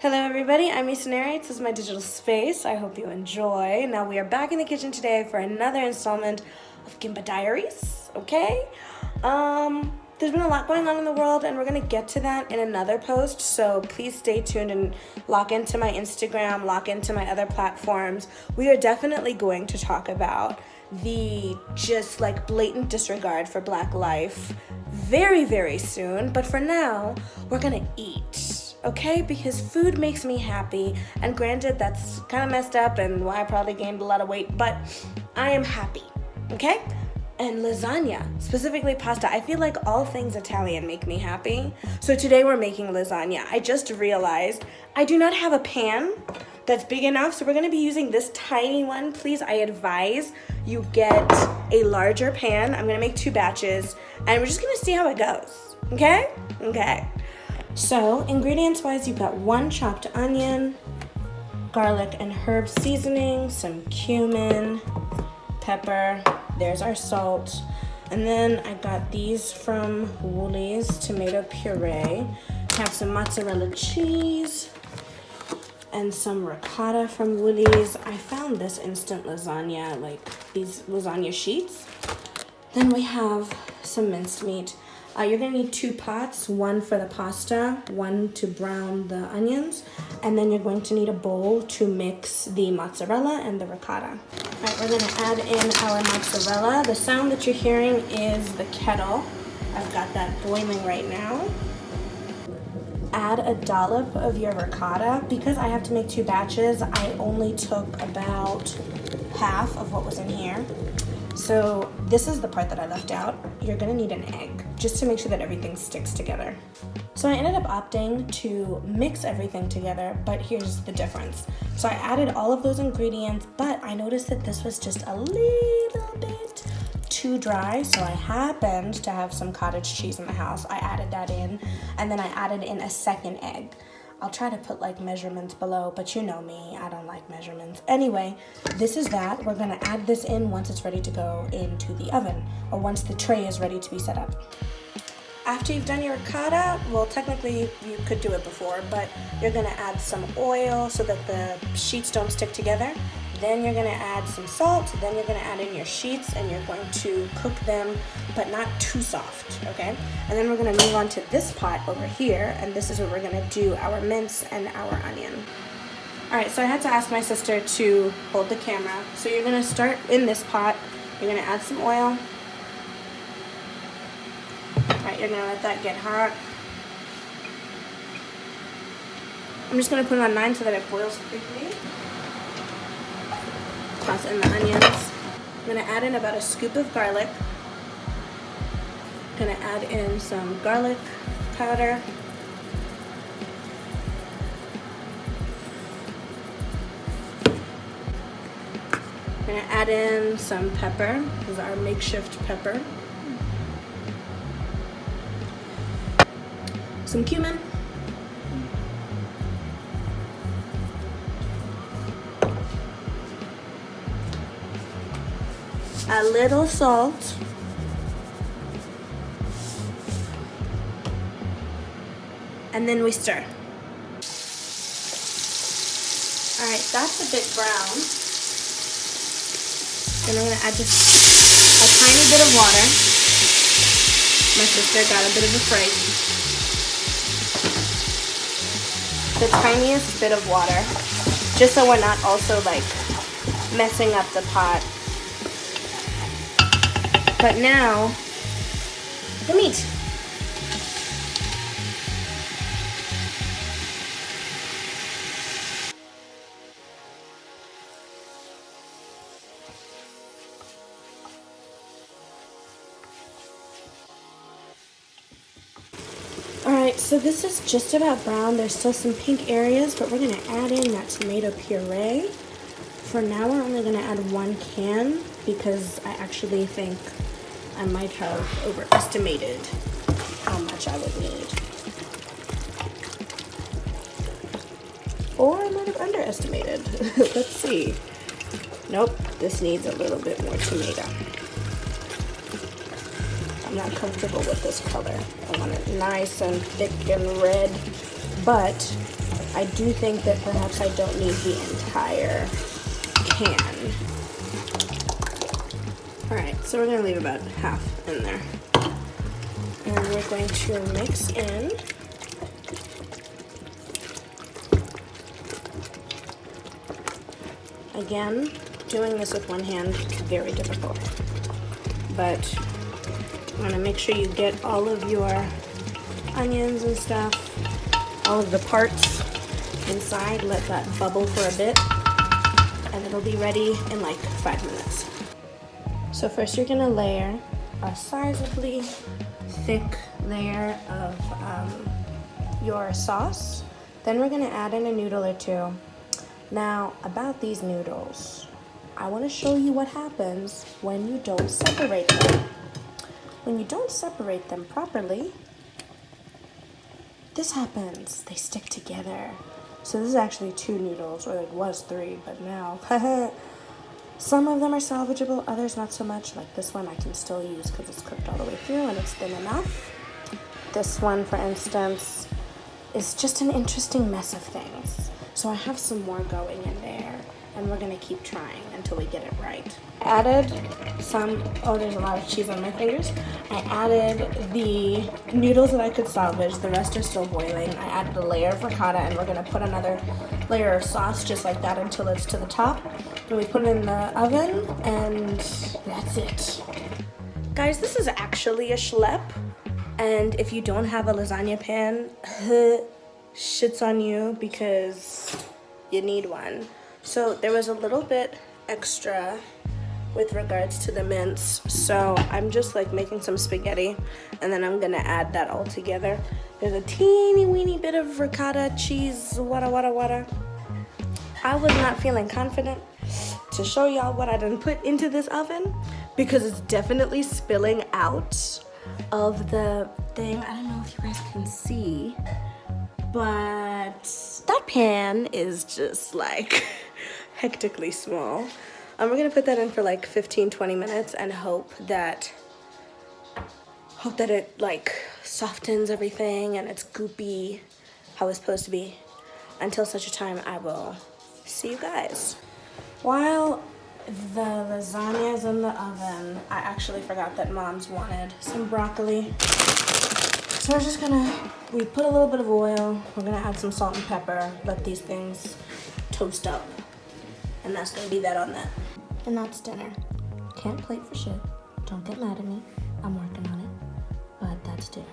Hello everybody, I'm Missionary. This is my digital space. I hope you enjoy. Now we are back in the kitchen today for another installment of Gimba Diaries, okay? There's been a lot going on in the world and we're gonna get to that in another post, so please stay tuned and log into my Instagram, log into my other platforms. We are definitely going to talk about the just like blatant disregard for Black life very, very soon, but for now, we're gonna eat. Okay, because food makes me happy, and granted that's kind of messed up and why I probably gained a lot of weight, but I am happy, okay? And lasagna, specifically pasta, I feel like all things Italian make me happy. So today we're making lasagna. I just realized I do not have a pan that's big enough, so we're gonna be using this tiny one. Please, I advise you get a larger pan. I'm gonna make 2 batches, and we're just gonna see how it goes, okay? Okay. So, ingredients-wise, you've got 1 chopped onion, garlic and herb seasoning, some cumin, pepper, there's our salt, and then I got these from Woolies, tomato puree, have some mozzarella cheese, and some ricotta from Woolies. I found this instant lasagna, like these lasagna sheets. Then we have some minced meat. You're gonna need 2 pots, 1 for the pasta, 1 to brown the onions, and then you're going to need a bowl to mix the mozzarella and the ricotta. All right, we're gonna add in our mozzarella. The sound that you're hearing is the kettle. I've got that boiling right now. Add a dollop of your ricotta. Because I have to make 2 batches, I only took about half of what was in here. So this is the part that I left out. You're gonna need an egg just to make sure that everything sticks together. So I ended up opting to mix everything together, but here's the difference. So I added all of those ingredients, but I noticed that this was just a little bit too dry, so I happened to have some cottage cheese in the house. I added that in, and then I added in a 2nd egg. I'll try to put like measurements below, but you know me, I don't like measurements. Anyway, this is that. We're gonna add this in once it's ready to go into the oven, or once the tray is ready to be set up. After you've done your ricotta, well, technically you could do it before, but you're gonna add some oil so that the sheets don't stick together. Then you're gonna add some salt, then you're gonna add in your sheets, and you're going to cook them, but not too soft, okay? And then we're gonna move on to this pot over here, and this is where we're gonna do our mince and our onion. All right, so I had to ask my sister to hold the camera. So you're gonna start in this pot, you're gonna add some oil. All right, you're gonna let that get hot. I'm just gonna put it on 9 so that it boils quickly. Toss in the onions. I'm gonna add in about a scoop of garlic. Gonna add in some garlic powder. Gonna add in some pepper. This is our makeshift pepper. Some cumin. A little salt. And then we stir. All right, that's a bit brown. Then I'm gonna add just a tiny bit of water. My sister got a bit of a fright. The tiniest bit of water, just so we're not also like messing up the pot. But now, the meat. Alright, so this is just about brown. There's still some pink areas, but we're gonna add in that tomato puree. For now, we're only gonna add 1 can because I actually think I might have overestimated how much I would need. Or I might have underestimated. Let's see. Nope, this needs a little bit more tomato. I'm not comfortable with this color. I want it nice and thick and red, but I do think that perhaps I don't need the entire can. All right, so we're gonna leave about half in there. And we're going to mix in again, doing this with one hand is very difficult, but you wanna make sure you get all of your onions and stuff, all of the parts inside. Let that bubble for a bit, and it'll be ready in like 5 minutes. So first you're gonna layer a sizably thick layer of your sauce. Then we're gonna add in a noodle or two. Now, about these noodles, I wanna show you what happens when you don't separate them. When you don't separate them properly, this happens, they stick together. So this is actually 2 noodles, or it was 3, but now, some of them are salvageable, others not so much. Like this one I can still use because it's cooked all the way through and it's thin enough. This one, for instance, is just an interesting mess of things. So I have some more going in there, and we're gonna keep trying until we get it right. I added some, oh, there's a lot of cheese on my fingers. I added the noodles that I could salvage. The rest are still boiling. I added a layer of ricotta, and we're gonna put another layer of sauce just like that until it's to the top. And we put it in the oven, and that's it. Guys, this is actually a schlep. And if you don't have a lasagna pan, shit's on you because you need one. So there was a little bit extra with regards to the mince. So I'm just like making some spaghetti, and then I'm gonna add that all together. There's a teeny weeny bit of ricotta, cheese, wada. I was not feeling confident to show y'all what I done put into this oven because it's definitely spilling out of the thing. I don't know if you guys can see, but that pan is just like hectically small. We're gonna put that in for like 15-20 minutes and hope that it like softens everything and it's goopy how it's supposed to be until such a time I will see you guys. While the lasagna is in the oven, I actually forgot that Mom's wanted some broccoli. So we're just gonna, we put a little bit of oil, we're gonna add some salt and pepper, let these things toast up. And that's gonna be that on that. And that's dinner. Can't plate for shit. Don't get mad at me. I'm working on it. But that's dinner.